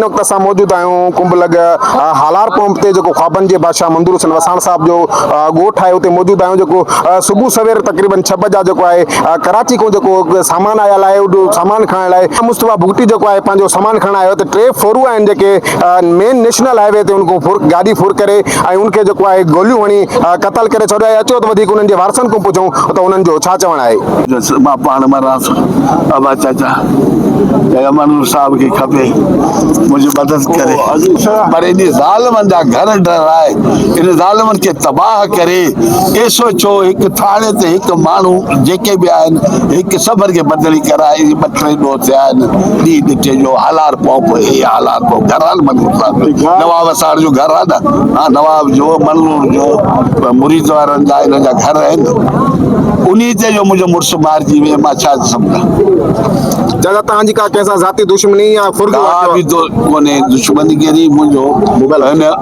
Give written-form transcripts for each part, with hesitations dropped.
इन वक्त असां मौजूद आहियूं कुंभलग हालार पंप ते जेको ख्वाबनि जे बादशाह मंदूर हुसैन वसाण साहब जो ॻोठ आहे उते मौजूद आहियूं जेको सुबुह सवेर तक़रीबन 6 बजे जेको आहे कराची को जेको सामान आयल आहे उहो सामान खणण लाइ मुस्तफा भुगटी जेको आहे पंहिंजो सामान खणण आयो त 3 फोरू आहिनि जेके मेन नेशनल हाईवे ते उनको गाॾी फुर करे ऐं उनखे जेको आहे गोलियूं हणी क़तल करे छॾियो आहे। अचो त वधीक उन्हनि जे वारसनि खां पुछूं त उन्हनि जो छा चवणु आहे। मां पाण मरांस बाबा चाचा मंदूर साहब खे खपे मुंहिंजी मदद करे पर इन ज़ालिमनि जा घर डराए इन ज़ालिमनि खे तबाह करे ए सोचो हिकु थाणे ते हिकु माण्हू जेके बि आहिनि हिकु सभर खे बदिली कराए 2-3 ॾोह थिया आहिनि ॾींहुं ॾिठे जो हालार पंप हालार पंप घर आहे मंदूर साहब नवाब असार जो घर आहे न। हा नवाब जो मंदूर जो मुरीद वारनि जा हिन जा घर आहिनि उन ते जो मुंहिंजो मुड़ुसु मारिजी वियो मां छा सम्झां। दादा तव्हांजी का कंहिंसां ज़ाती दुश्मनी या फुर्ग बि कोन्हे दुश्मनी कहिड़ी मुंहिंजो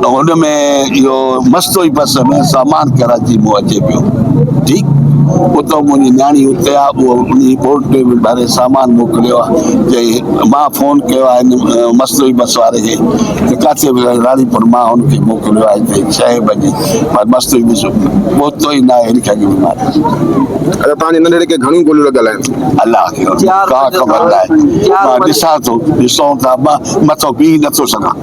हुन में इहो मस्तो ई बस में सामान कराची मां अचे पियो ठीकु उतो मुंहिंजी न्याणी उते आहे उहो उन बोट ते बि भरे सामान मोकिलियो आहे चई मां फ़ोन कयो आहे मस्तो ई बस वारे खे किथे बि रानीपुर मां हुनखे मोकिलियो आहे हिते 6 बजे पर मस्तो ई बस पहुतो ई न आहे हिन खे मारे तव्हांजे नंढड़े खे घणियूं गोलियूं लॻल आहिनि अलाह खे का ख़बर न आहे मां ॾिसां थो ॾिसूं था मथो बीह नथो सघां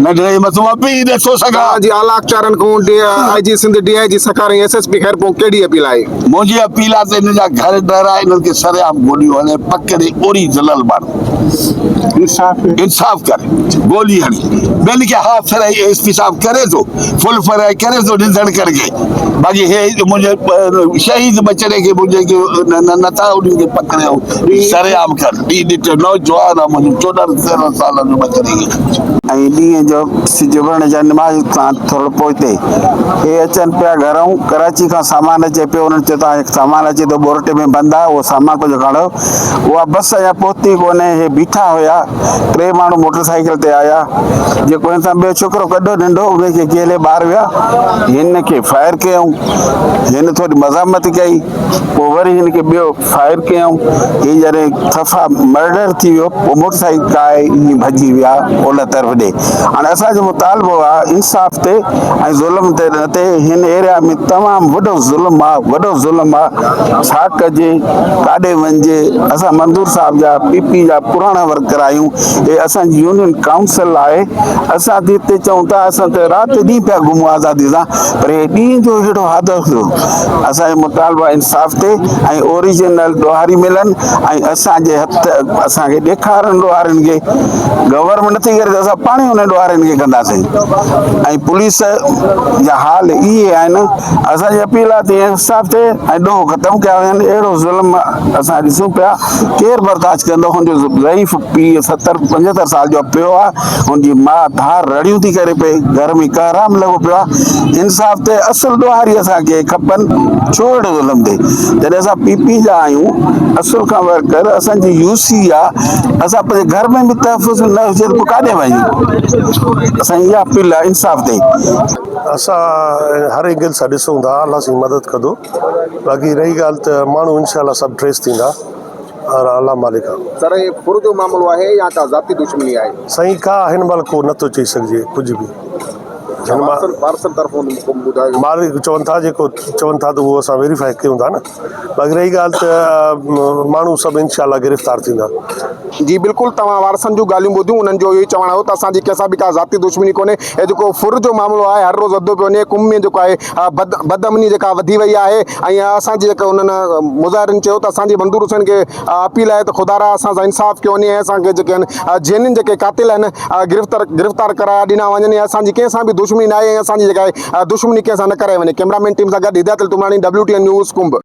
नंढड़े मथो मां बीह नथो सघां। जी आला अख़्तियारनि खां IG सिंध DIG सरकार ऐं SSP खैर पोइ कहिड़ी अपील आहे। मुंहिंजी अपील आहे त हिन जा घर डराए हिननि खे सरेआम गोलियूं हणे पकड़े ओड़ी ज़लल माण्हू इंसाफ़ करे गोली हणी ॿियनि खे हाफ फ्राई SP साहब करे थो फुल फ्राई करे थो ॾिसण करके बाक़ी हे मुंहिंजे शहीद बचड़े खे मुंहिंजे नथा उन्हनि खे पकड़ियो सरेआम कर ॾींहुं ॾिठो नौजवान आहे मुंहिंजो 14-13 साल जो बचड़े खे ऐं ॾींहं जो सिज उभरण जा नमाज़ खां थोरो पोइते हे अचनि पिया घरऊं कराची खां सामान अचे पियो उन्हनि चयो तव्हां सामान अचे थो बोरटे में बंदि आहे उहो सामान पंहिंजो खणो उहा बस अञा पहुती कोन्हे हे बीठा हुया 3 माण्हू मोटरसाइकिल ते आया जेको हिन सां ॿियो छोकिरो कॾो नंढो उनखे केले ॿार विया हिन खे फायर कयऊं हिन थोरी मज़ामत कई पोइ वरी हिन खे ॿियो फायर कयऊं ही जॾहिं सफ़ा मर्डर थी वियो पोइ मोटरसाइकिल काए ईअं भॼी विया ओलह तरफ़ ॾे। हाणे असांजो मुतालबो आहे इंसाफ़ ते ऐं ज़ुल्म ते हिन एरिया में तमामु वॾो ज़ुल्म आहे छा कजे काॾे वञिजे। असां मंदूर साहब जा PP जा पुराणा वर्कर आहियूं हे असांजी यूनियन काउंसिल आहे असां हिते चऊं था असां त राति ॾींहुं पिया घुमूं आज़ादी सां पर हे ॾींहं जो हेॾो हादस थियो असांजो मुतालबो आहे इंसाफ़ ते ऐं ओरिजिनल ॾोहारी मिलनि ऐं असांजे हथ असांखे ॾेखारनि ॾोहारियुनि खे गवर्नमेंट नथी करे त असां पाण ई हुन ॾोहारियुनि खे कंदासीं ऐं पुलिस जा हाल इहे आहिनि। असांजी अपील आहे त इंसाफ़ थिए ऐं ॾोह ख़तमु कया वञनि अहिड़ो ज़ुल्म असां ॾिसूं पिया केरु बर्दाश्त कंदो। हुनजो ज़ईफ़ पीउ 70-75 साल जो पियो आहे हुनजी माउ धार रड़ियूं थी करे पई घर में कहराम लॻो पियो आहे इंसाफ़ ते असुल ॾोहारी असांखे खपनि छो अहिड़ो ज़ुल्म थिए जॾहिं असां PP जा आहियूं असुल खां वर्कर असांजी UC आहे असां पंहिंजे घर में बि तहफ़ुज़ न हुजे त पोइ काॾे वञूं। असांजी इहा अपील आहे इंसाफ़ ते असां हर एंगल सां ॾिसूं था अलाह साईं मदद कंदो बाक़ी रही ॻाल्हि त माण्हू इंशाअल्लाह सभु ट्रेस थींदा और अल्लाह मालिक आहे। सर ये फुर जो मामलो आहे या का ज़ाती दुश्मनी आहे साईं का हिन महिल को नथो चई सघिजे कुझु बि वारसनि तरफ़ों ॿुधायो मालिक चवनि था जेको चवनि था त उहो असां वेरीफाई कयूं था न बाक़ी रही ॻाल्हि त माण्हू सभु इंशाअल्लाह गिरफ़्तार थींदा। जी बिल्कुलु तव्हां वारसनि जूं ॻाल्हियूं ॿुधियूं उन्हनि जो इहो ई चवणु हो त असांजी कंहिंसां बि का ज़ाती दुश्मनी कोन्हे ऐं जेको फुर जो मामिलो आहे हर रोज़ु वधंदो पियो वञे कुंभ में जेको आहे बदअमनी जेका वधी वई आहे ऐं असांजी जेका उन्हनि मुज़ाहिरनि चयो त असांजी मंदूर हुसैन खे अपील आहे त ख़ुदा रा असां सां इंसाफ़ कयो वञे ऐं असांखे जेके आहिनि जैनिन जेके कातिल आहिनि गिरफ़्तार कराया ॾिना वञनि ऐं असांजी कंहिंसां बि दुश्मनी न आहे ऐं असांजी जेका आहे दुश्मनी कंहिंसां न करे वञे। कैमरामैन टीम सां गॾु हिदायत तुमरानी WTN न्यूज़ कुंभ।